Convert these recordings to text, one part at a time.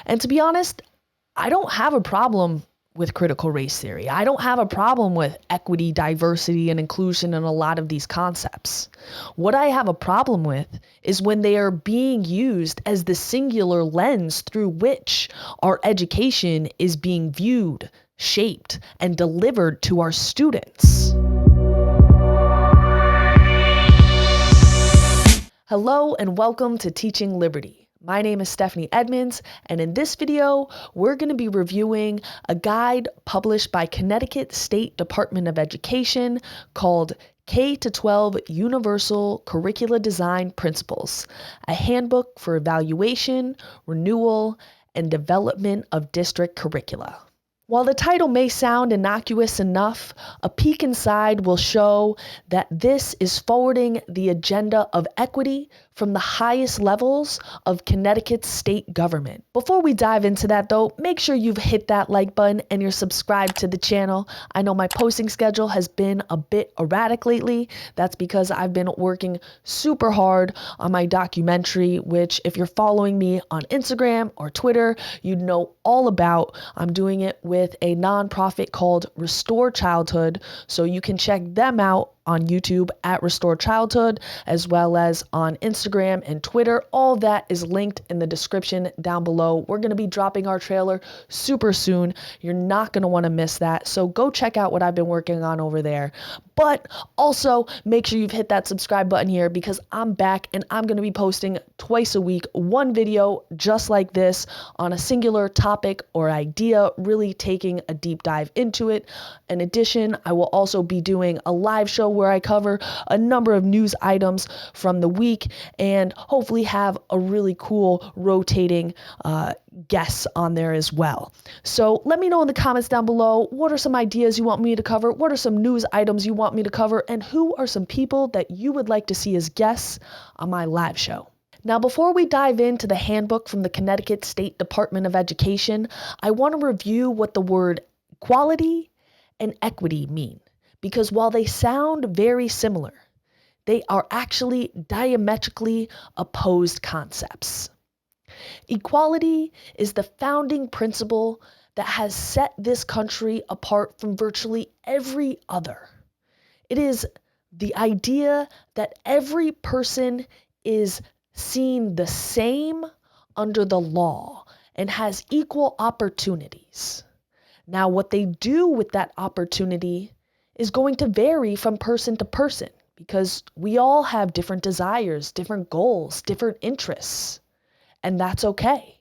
And to be honest, I don't have a problem with critical race theory. I don't have a problem with equity, diversity, and inclusion in a lot of these concepts. What I have a problem with is when they are being used as the singular lens through which our education is being viewed, shaped, and delivered to our students. Hello and welcome to Teaching Liberty. My name is Stephanie Edmonds, and in this video, we're going to be reviewing a guide published by Connecticut State Department of Education called K-12 Universal Curricula Design Principles, a handbook for evaluation, renewal, and development of district curricula. While the title may sound innocuous enough, a peek inside will show that this is forwarding the agenda of equity from the highest levels of Connecticut's state government. Before we dive into that though, make sure you've hit that like button and you're subscribed to the channel. I know my posting schedule has been a bit erratic lately. That's because I've been working super hard on my documentary, which if you're following me on Instagram or Twitter, you'd know all about. I'm doing it with a nonprofit called Restore Childhood, so you can check them out on YouTube at Restore Childhood, as well as on Instagram and Twitter. All that is linked in the description down below. We're going to be dropping our trailer super soon. You're not going to want to miss that. So go check out what I've been working on over there. But also make sure you've hit that subscribe button here because I'm back and I'm going to be posting twice a week, one video just like this on a singular topic or idea, really taking a deep dive into it. In addition, I will also be doing a live show where I cover a number of news items from the week and hopefully have a really cool rotating guests on there as well. So let me know in the comments down below, what are some ideas you want me to cover? What are some news items you want me to cover? And who are some people that you would like to see as guests on my live show? Now, before we dive into the handbook from the Connecticut State Department of Education, I want to review what the word equality and equity mean. Because while they sound very similar, they are actually diametrically opposed concepts. Equality is the founding principle that has set this country apart from virtually every other. It is the idea that every person is seen the same under the law and has equal opportunities. Now, what they do with that opportunity is going to vary from person to person because we all have different desires, different goals, different interests, and that's okay.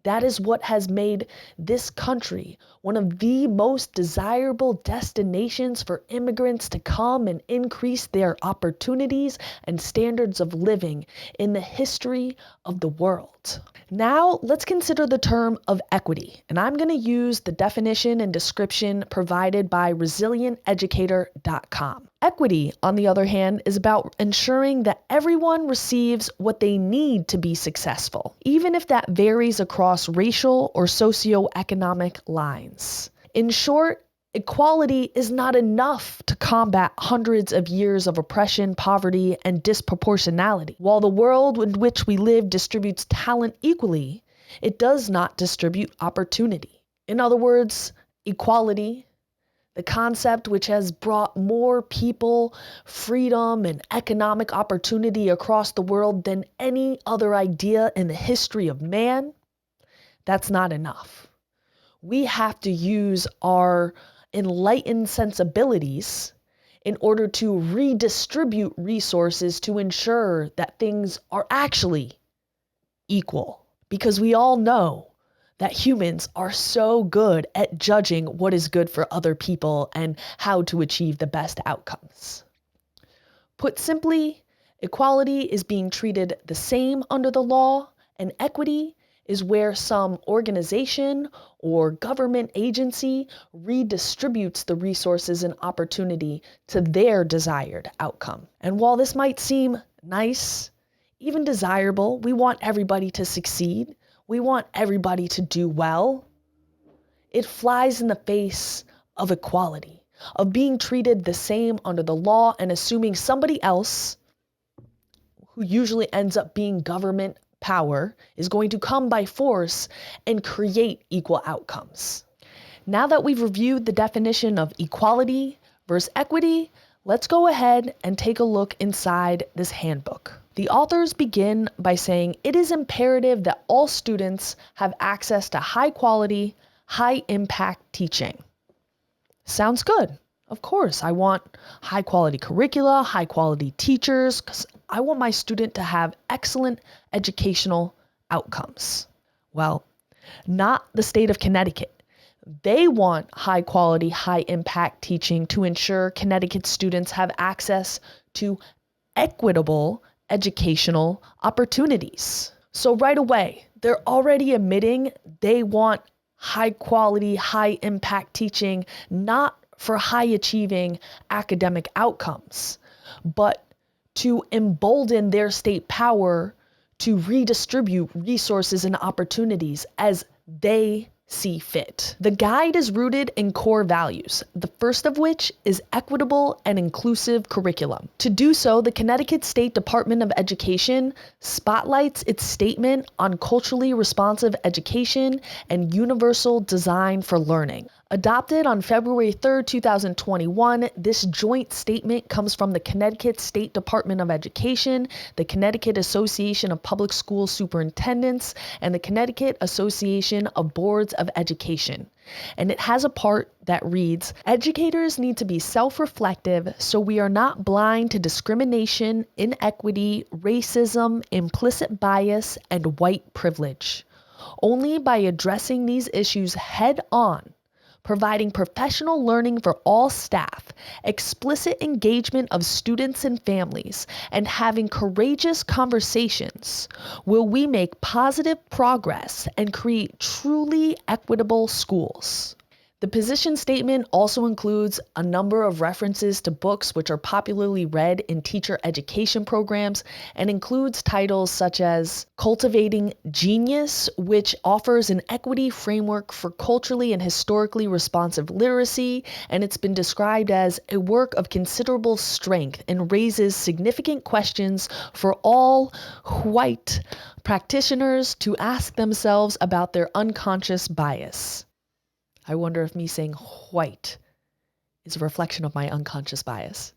That is what has made this country one of the most desirable destinations for immigrants to come and increase their opportunities and standards of living in the history of the world. Now, let's consider the term of equity, and I'm going to use the definition and description provided by resilienteducator.com. Equity, on the other hand, is about ensuring that everyone receives what they need to be successful, even if that varies across racial or socioeconomic lines. In short, equality is not enough to combat hundreds of years of oppression, poverty, and disproportionality. While the world in which we live distributes talent equally, it does not distribute opportunity. In other words, equality, the concept which has brought more people freedom and economic opportunity across the world than any other idea in the history of man, that's not enough. We have to use our enlightened sensibilities in order to redistribute resources to ensure that things are actually equal. Because we all know that humans are so good at judging what is good for other people and how to achieve the best outcomes. Put simply, equality is being treated the same under the law, and equity is where some organization or government agency redistributes the resources and opportunity to their desired outcome. And while this might seem nice, even desirable, we want everybody to succeed, we want everybody to do well, it flies in the face of equality, of being treated the same under the law and assuming somebody else, who usually ends up being government, power is going to come by force and create equal outcomes. Now that we've reviewed the definition of equality versus equity, let's go ahead and take a look inside this handbook. The authors begin by saying it is imperative that all students have access to high quality, high impact teaching. Sounds good. Of course, I want high quality curricula, high quality teachers, because I want my student to have excellent educational outcomes. Well, not the state of Connecticut. They want high quality, high impact teaching to ensure Connecticut students have access to equitable educational opportunities. So right away, they're already admitting they want high quality, high impact teaching, not for high achieving academic outcomes, but to embolden their state power to redistribute resources and opportunities as they see fit. The guide is rooted in core values, the first of which is equitable and inclusive curriculum. To do so, the Connecticut State Department of Education spotlights its statement on culturally responsive education and universal design for learning. Adopted on February 3rd, 2021, this joint statement comes from the Connecticut State Department of Education, the Connecticut Association of Public School Superintendents, and the Connecticut Association of Boards of Education. And it has a part that reads, educators need to be self-reflective so we are not blind to discrimination, inequity, racism, implicit bias, and white privilege. Only by addressing these issues head on, providing professional learning for all staff, explicit engagement of students and families, and having courageous conversations, will we make positive progress and create truly equitable schools. The position statement also includes a number of references to books which are popularly read in teacher education programs and includes titles such as Cultivating Genius, which offers an equity framework for culturally and historically responsive literacy, and it's been described as a work of considerable strength and raises significant questions for all white practitioners to ask themselves about their unconscious bias. I wonder if me saying white is a reflection of my unconscious bias.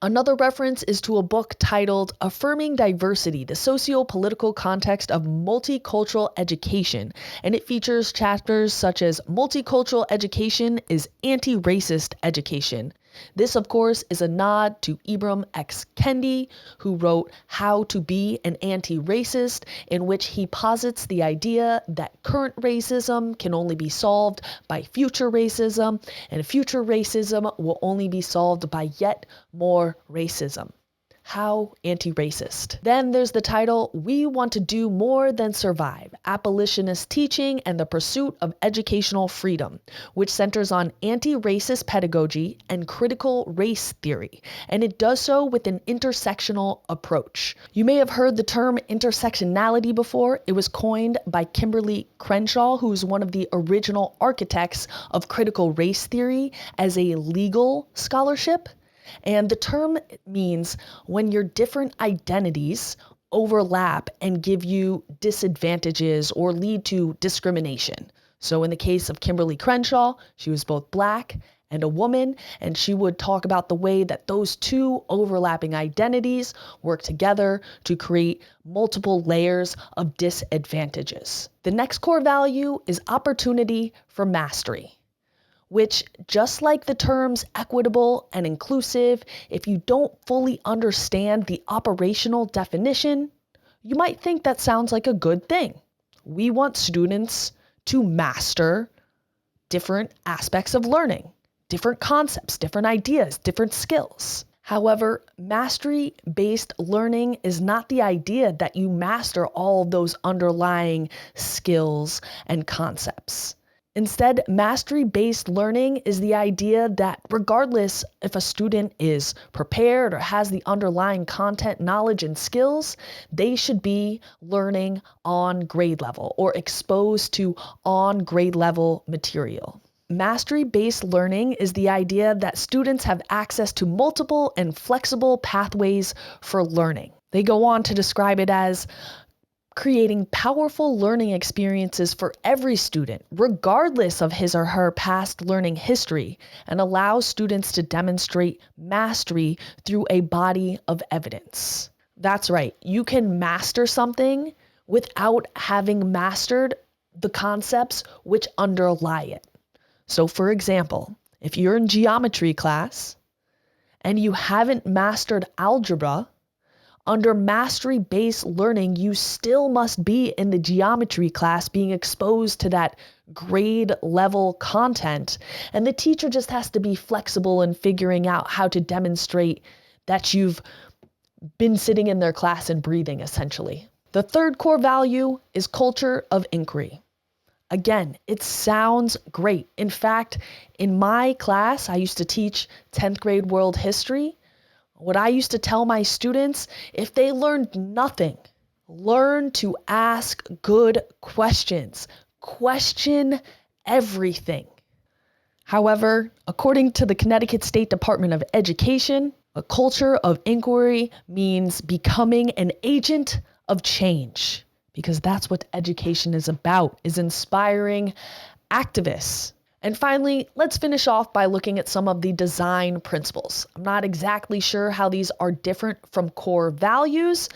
Another reference is to a book titled Affirming Diversity, the Socio-Political Context of Multicultural Education, and it features chapters such as Multicultural Education is Anti-Racist Education. This, of course, is a nod to Ibram X. Kendi, who wrote How to Be an Anti-Racist, in which he posits the idea that current racism can only be solved by future racism, and future racism will only be solved by yet more racism. How anti-racist. Then there's the title, We Want to Do More Than Survive, Abolitionist Teaching and the Pursuit of Educational Freedom, which centers on anti-racist pedagogy and critical race theory, and it does so with an intersectional approach. You may have heard the term intersectionality before. It was coined by Kimberly Crenshaw, who's one of the original architects of critical race theory as a legal scholarship. And the term means when your different identities overlap and give you disadvantages or lead to discrimination. So in the case of Kimberly Crenshaw, she was both Black and a woman, and she would talk about the way that those two overlapping identities work together to create multiple layers of disadvantages. The next core value is opportunity for mastery, which, just like the terms equitable and inclusive, if you don't fully understand the operational definition, you might think that sounds like a good thing. We want students to master different aspects of learning, different concepts, different ideas, different skills. However, mastery-based learning is not the idea that you master all of those underlying skills and concepts. Instead, mastery-based learning is the idea that regardless if a student is prepared or has the underlying content, knowledge, and skills, they should be learning on grade level or exposed to on grade level material. Mastery-based learning is the idea that students have access to multiple and flexible pathways for learning. They go on to describe it as creating powerful learning experiences for every student, regardless of his or her past learning history, and allows students to demonstrate mastery through a body of evidence. That's right, you can master something without having mastered the concepts which underlie it. So for example, if you're in geometry class and you haven't mastered algebra, under mastery-based learning, you still must be in the geometry class being exposed to that grade level content. And the teacher just has to be flexible in figuring out how to demonstrate that you've been sitting in their class and breathing, essentially. The third core value is culture of inquiry. Again, it sounds great. In fact, in my class, I used to teach 10th grade world history. What I used to tell my students, if they learned nothing, learn to ask good questions. Question everything. However, according to the Connecticut State Department of Education, a culture of inquiry means becoming an agent of change, because that's what education is about, is inspiring activists. And finally, let's finish off by looking at some of the design principles. I'm not exactly sure how these are different from core values,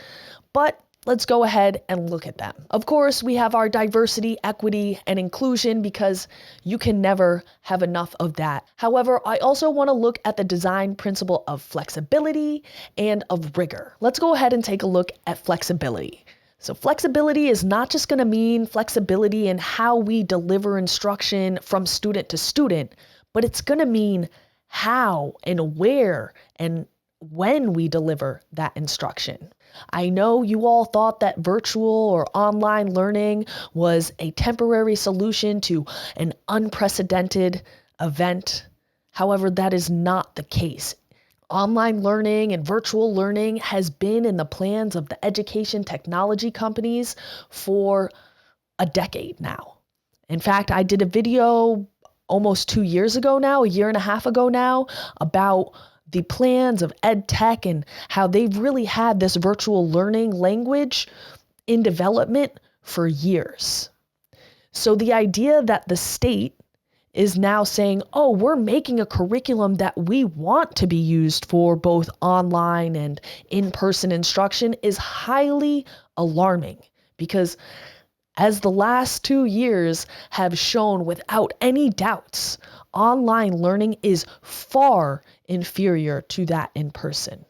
but let's go ahead and look at them. Of course, we have our diversity, equity, and inclusion, because you can never have enough of that. However, I also want to look at the design principle of flexibility and of rigor. Let's go ahead and take a look at flexibility. So flexibility is not just going to mean flexibility in how we deliver instruction from student to student, but it's going to mean how and where and when we deliver that instruction. I know you all thought that virtual or online learning was a temporary solution to an unprecedented event. However, that is not the case. Online learning and virtual learning has been in the plans of the education technology companies for a decade now. In fact, I did a video almost 2 years ago now, a year and a half ago now, about the plans of ed tech and how they've really had this virtual learning language in development for years. So the idea that the state is now saying, oh, we're making a curriculum that we want to be used for both online and in-person instruction is highly alarming, because as the last 2 years have shown without any doubts, online learning is far inferior to that in person.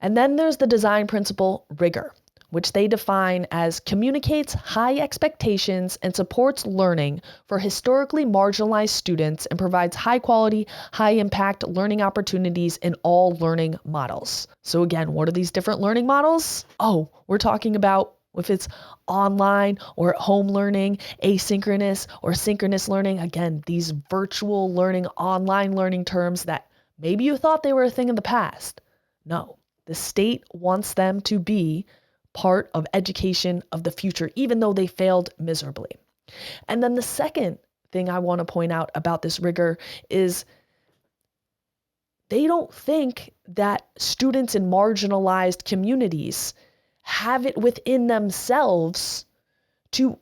And then there's the design principle rigor, which they define as communicates high expectations and supports learning for historically marginalized students and provides high quality, high impact learning opportunities in all learning models. So again, what are these different learning models? Oh, we're talking about if it's online or at home learning, asynchronous or synchronous learning. Again, these virtual learning, online learning terms that maybe you thought they were a thing in the past. No, the state wants them to be part of education of the future, even though they failed miserably. And then the second thing I want to point out about this rigor is they don't think that students in marginalized communities have it within themselves to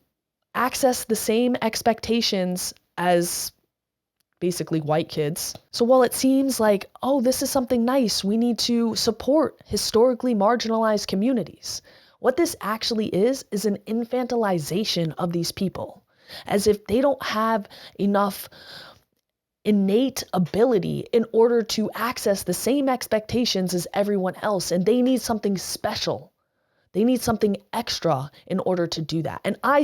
access the same expectations as basically white kids. So while it seems like, oh, this is something nice, we need to support historically marginalized communities, what this actually is an infantilization of these people, as if they don't have enough innate ability in order to access the same expectations as everyone else, and they need something special. They need something extra in order to do that. And I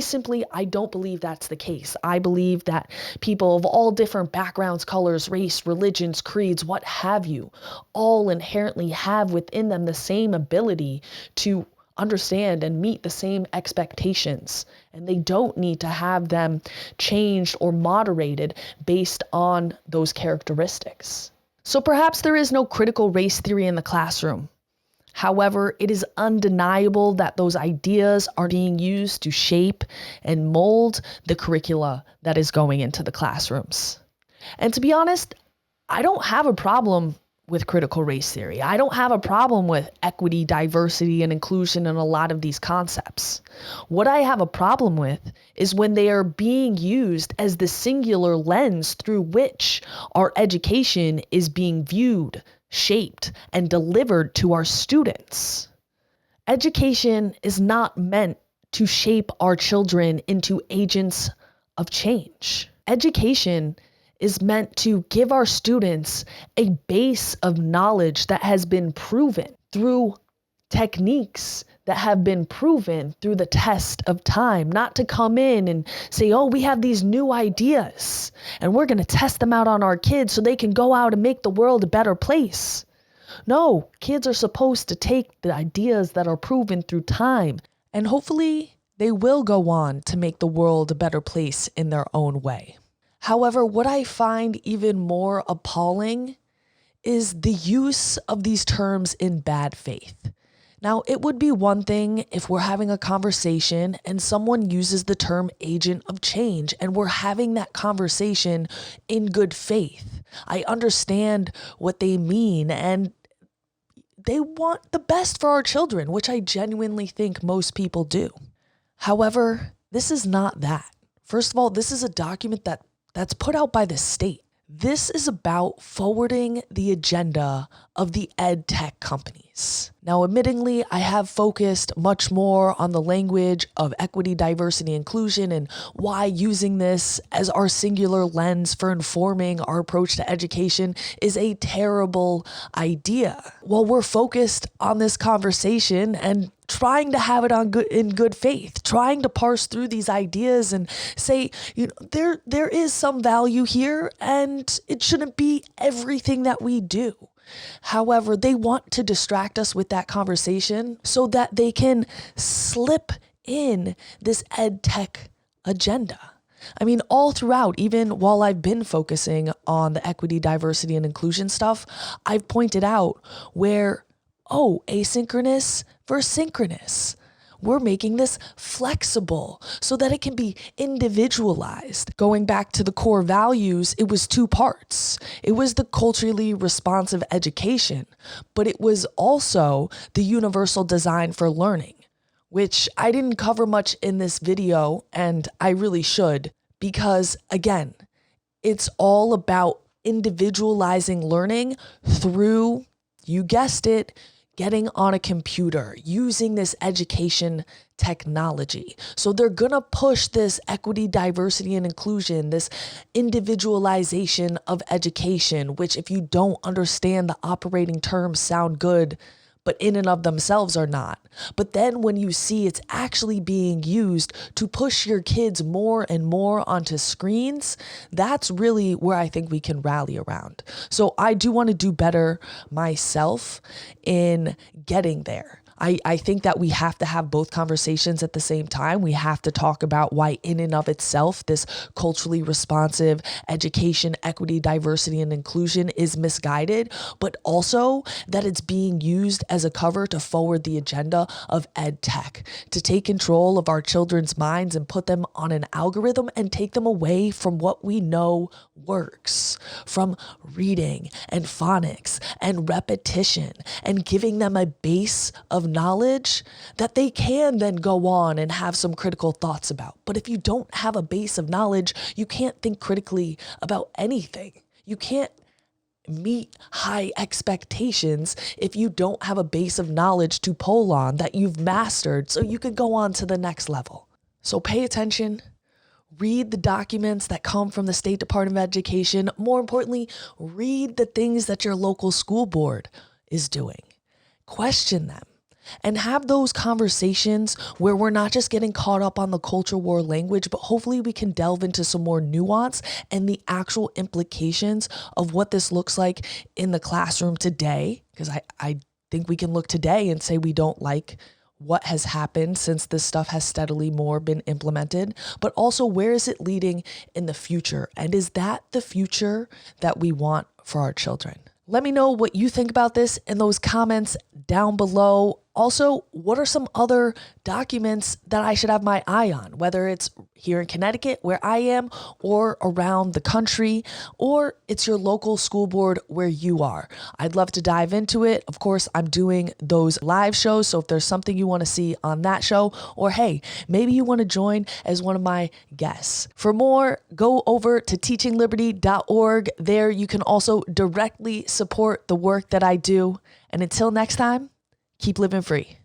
don't believe that's the case. I believe that people of all different backgrounds, colors, race, religions, creeds, what have you, all inherently have within them the same ability to understand and meet the same expectations. And they don't need to have them changed or moderated based on those characteristics. So perhaps there is no critical race theory in the classroom. However, it is undeniable that those ideas are being used to shape and mold the curricula that is going into the classrooms. And to be honest, I don't have a problem with critical race theory. I don't have a problem with equity, diversity, and inclusion in a lot of these concepts. What I have a problem with is when they are being used as the singular lens through which our education is being viewed, shaped, and delivered to our students. Education is not meant to shape our children into agents of change. Education is meant to give our students a base of knowledge that has been proven through techniques that have been proven through the test of time, not to come in and say, oh, we have these new ideas and we're going to test them out on our kids so they can go out and make the world a better place. No, kids are supposed to take the ideas that are proven through time, and hopefully they will go on to make the world a better place in their own way. However, what I find even more appalling is the use of these terms in bad faith. Now, it would be one thing if we're having a conversation and someone uses the term agent of change and we're having that conversation in good faith. I understand what they mean and they want the best for our children, which I genuinely think most people do. However, this is not that. First of all, this is a document that's put out by the state. This is about forwarding the agenda of the ed tech companies. Now, admittingly, I have focused much more on the language of equity, diversity, inclusion, and why using this as our singular lens for informing our approach to education is a terrible idea. While we're focused on this conversation and trying to have it in good faith, trying to parse through these ideas and say, there is some value here and it shouldn't be everything that we do. However, they want to distract us with that conversation so that they can slip in this ed tech agenda. I mean, all throughout, even while I've been focusing on the equity, diversity, and inclusion stuff, I've pointed out where, asynchronous versus synchronous. We're making this flexible so that it can be individualized. Going back to the core values, it was two parts. It was the culturally responsive education, but it was also the universal design for learning, which I didn't cover much in this video, and I really should, because again, it's all about individualizing learning through, you guessed it, getting on a computer, using this education technology. So they're going to push this equity, diversity, and inclusion, this individualization of education, which if you don't understand the operating terms sound good, but in and of themselves are not. But then when you see it's actually being used to push your kids more and more onto screens, that's really where I think we can rally around. So I do want to do better myself in getting there. I think that we have to have both conversations at the same time. We have to talk about why in and of itself, this culturally responsive education, equity, diversity, and inclusion is misguided, but also that it's being used as a cover to forward the agenda of ed tech, to take control of our children's minds and put them on an algorithm and take them away from what we know works, from reading and phonics and repetition and giving them a base of knowledge that they can then go on and have some critical thoughts about. But if you don't have a base of knowledge, you can't think critically about anything. You can't meet high expectations if you don't have a base of knowledge to pull on that you've mastered so you could go on to the next level. So pay attention. Read the documents that come from the State Department of Education. More importantly, read the things that your local school board is doing. Question them and have those conversations where we're not just getting caught up on the culture war language, but hopefully we can delve into some more nuance and the actual implications of what this looks like in the classroom today. Because I think we can look today and say we don't like what has happened since this stuff has steadily more been implemented, but also where is it leading in the future? And is that the future that we want for our children? Let me know what you think about this in those comments down below. Also, what are some other documents that I should have my eye on, whether it's here in Connecticut where I am or around the country, or it's your local school board where you are. I'd love to dive into it. Of course, I'm doing those live shows. So if there's something you want to see on that show, or hey, maybe you want to join as one of my guests. For more, go over to teachingliberty.org. There you can also directly support the work that I do. And until next time, keep living free.